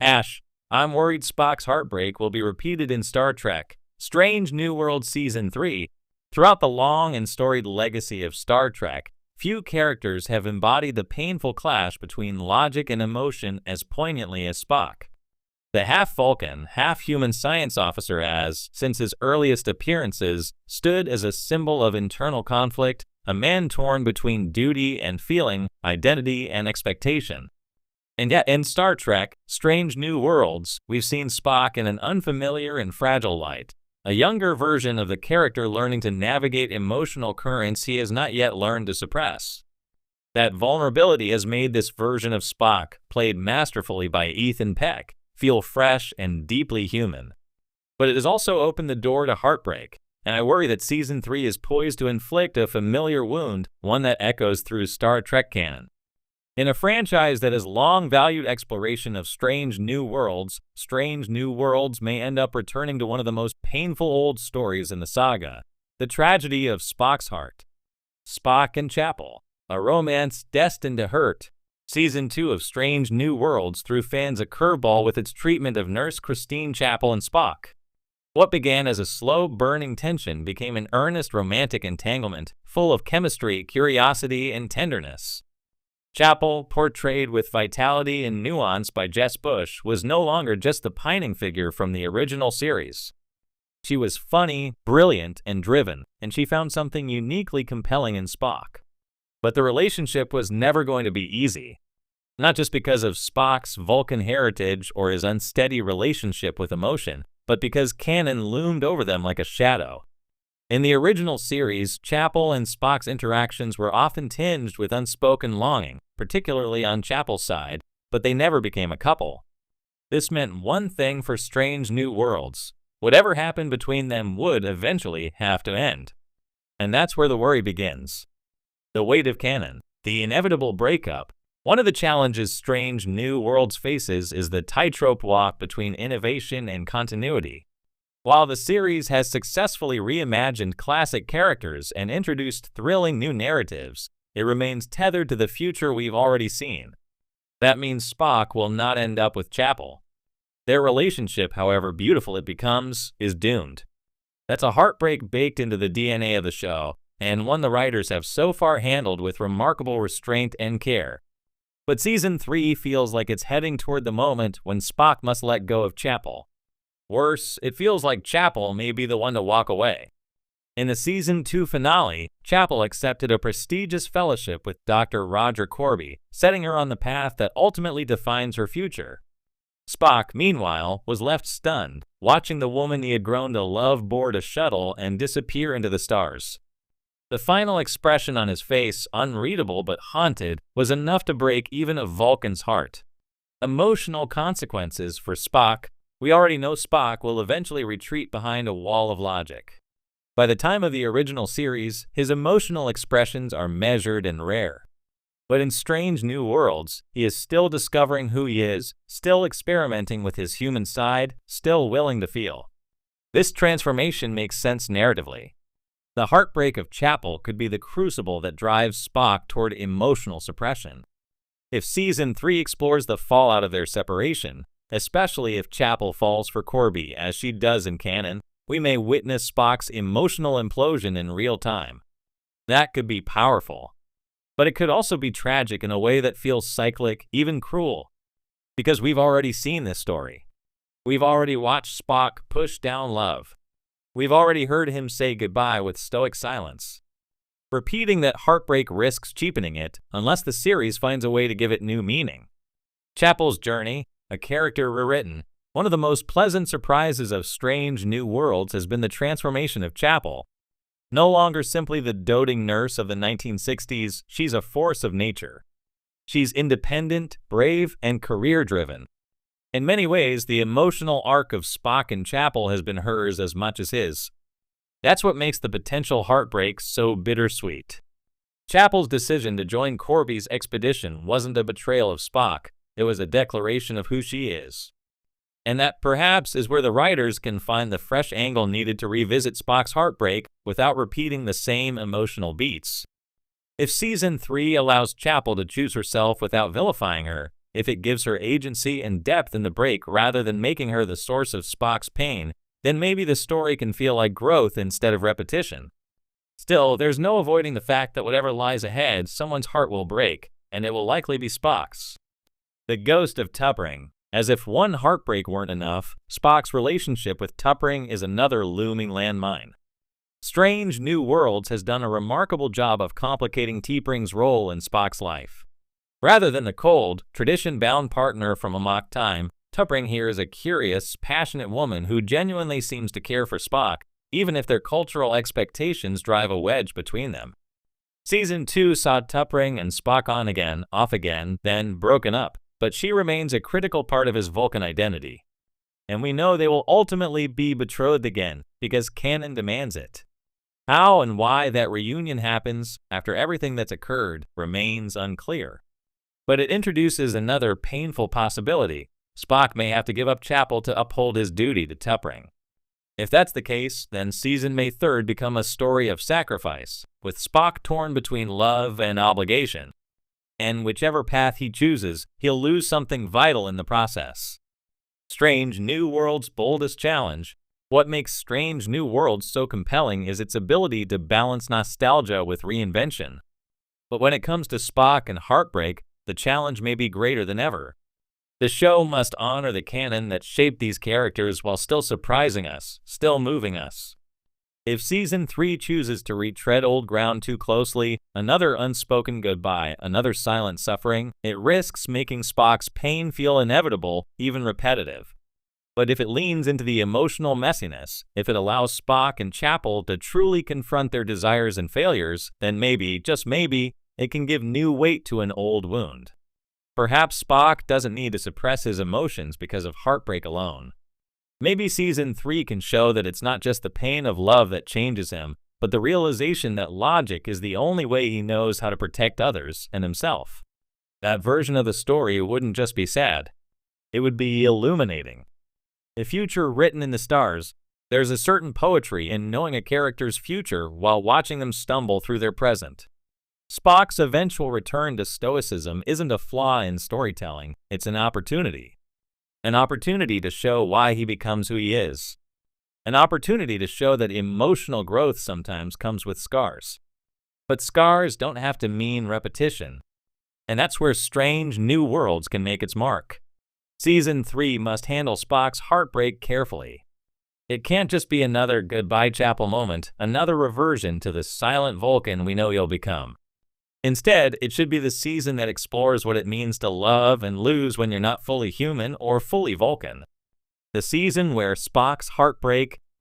Ash, I'm worried Spock's heartbreak will be repeated in Star Trek Strange New Worlds Season 3. Throughout the long and storied legacy of Star Trek, few characters have embodied the painful clash between logic and emotion as poignantly as Spock. The half-Vulcan, half-human science officer has, since his earliest appearances, stood as a symbol of internal conflict, a man torn between duty and feeling, identity and expectation. And yet, in Star Trek Strange New Worlds, we've seen Spock in an unfamiliar and fragile light, a younger version of the character learning to navigate emotional currents he has not yet learned to suppress. That vulnerability has made this version of Spock, played masterfully by Ethan Peck, feel fresh and deeply human. But it has also opened the door to heartbreak, and I worry that Season 3 is poised to inflict a familiar wound, one that echoes through Star Trek canon. In a franchise that has long valued exploration of Strange New Worlds may end up returning to one of the most painful old stories in the saga, the tragedy of Spock's heart. Spock and Chapel, a romance destined to hurt. Season 2 of Strange New Worlds threw fans a curveball with its treatment of Nurse Christine Chapel and Spock. What began as a slow-burning tension became an earnest romantic entanglement, full of chemistry, curiosity, and tenderness. Chapel, portrayed with vitality and nuance by Jess Bush, was no longer just the pining figure from the original series. She was funny, brilliant, and driven, and she found something uniquely compelling in Spock. But the relationship was never going to be easy. Not just because of Spock's Vulcan heritage or his unsteady relationship with emotion, but because canon loomed over them like a shadow. In the original series, Chapel and Spock's interactions were often tinged with unspoken longing, particularly on Chapel's side, but they never became a couple. This meant one thing for Strange New Worlds: whatever happened between them would eventually have to end. And that's where the worry begins. The weight of canon, the inevitable breakup. One of the challenges Strange New Worlds faces is the tightrope walk between innovation and continuity. While the series has successfully reimagined classic characters and introduced thrilling new narratives, it remains tethered to the future we've already seen. That means Spock will not end up with Chapel. Their relationship, however beautiful it becomes, is doomed. That's a heartbreak baked into the DNA of the show, and one the writers have so far handled with remarkable restraint and care. But Season 3 feels like it's heading toward the moment when Spock must let go of Chapel. Worse, it feels like Chapel may be the one to walk away. In the Season 2 finale, Chapel accepted a prestigious fellowship with Dr. Roger Corby, setting her on the path that ultimately defines her future. Spock, meanwhile, was left stunned, watching the woman he had grown to love board a shuttle and disappear into the stars. The final expression on his face, unreadable but haunted, was enough to break even a Vulcan's heart. Emotional consequences for Spock. We already know Spock will eventually retreat behind a wall of logic. By the time of the original series, his emotional expressions are measured and rare. But in Strange New Worlds, he is still discovering who he is, still experimenting with his human side, still willing to feel. This transformation makes sense narratively. The heartbreak of Chapel could be the crucible that drives Spock toward emotional suppression. If Season 3 explores the fallout of their separation, especially if Chapel falls for Corby as she does in canon, we may witness Spock's emotional implosion in real time. That could be powerful. But it could also be tragic in a way that feels cyclic, even cruel. Because we've already seen this story. We've already watched Spock push down love. We've already heard him say goodbye with stoic silence. Repeating that heartbreak risks cheapening it, unless the series finds a way to give it new meaning. Chapel's journey, a character rewritten. One of the most pleasant surprises of Strange New Worlds has been the transformation of Chapel. No longer simply the doting nurse of the 1960s, she's a force of nature. She's independent, brave, and career-driven. In many ways, the emotional arc of Spock and Chapel has been hers as much as his. That's what makes the potential heartbreak so bittersweet. Chapel's decision to join Corby's expedition wasn't a betrayal of Spock, it was a declaration of who she is. And that perhaps is where the writers can find the fresh angle needed to revisit Spock's heartbreak without repeating the same emotional beats. If Season 3 allows Chapel to choose herself without vilifying her, If it gives her agency and depth in the break rather than making her the source of Spock's pain, then maybe the story can feel like growth instead of repetition. Still, there's no avoiding the fact that whatever lies ahead, someone's heart will break, and it will likely be Spock's. The ghost of T'Pring. As if one heartbreak weren't enough, Spock's relationship with T'Pring is another looming landmine. Strange New Worlds has done a remarkable job of complicating T'Pring's role in Spock's life. Rather than the cold, tradition-bound partner from Amok Time, T'Pring here is a curious, passionate woman who genuinely seems to care for Spock, even if their cultural expectations drive a wedge between them. Season 2 saw T'Pring and Spock on again, off again, then broken up, but she remains a critical part of his Vulcan identity. And we know they will ultimately be betrothed again, because canon demands it. How and why that reunion happens, after everything that's occurred, remains unclear. But it introduces another painful possibility. Spock may have to give up Chapel to uphold his duty to T'Pring. If that's the case, then season may 3 become a story of sacrifice, with Spock torn between love and obligation. And whichever path he chooses, he'll lose something vital in the process. Strange New Worlds' boldest challenge. What makes Strange New Worlds so compelling is its ability to balance nostalgia with reinvention. But when it comes to Spock and Heartbreak, the challenge may be greater than ever. The show must honor the canon that shaped these characters while still surprising us, still moving us. If Season 3 chooses to retread old ground too closely, another unspoken goodbye, another silent suffering, it risks making Spock's pain feel inevitable, even repetitive. But if it leans into the emotional messiness, if it allows Spock and Chapel to truly confront their desires and failures, then maybe, just maybe, it can give new weight to an old wound. Perhaps Spock doesn't need to suppress his emotions because of heartbreak alone. Maybe Season 3 can show that it's not just the pain of love that changes him, but the realization that logic is the only way he knows how to protect others and himself. That version of the story wouldn't just be sad. It would be illuminating. A future written in the stars. There's a certain poetry in knowing a character's future while watching them stumble through their present. Spock's eventual return to stoicism isn't a flaw in storytelling, it's an opportunity. An opportunity to show why he becomes who he is. An opportunity to show that emotional growth sometimes comes with scars. But scars don't have to mean repetition. And that's where Strange New Worlds can make its mark. Season 3 must handle Spock's heartbreak carefully. It can't just be another goodbye Chapel moment, another reversion to the silent Vulcan we know he'll become. Instead, it should be the season that explores what it means to love and lose when you're not fully human or fully Vulcan. The season where Spock's heartbreak,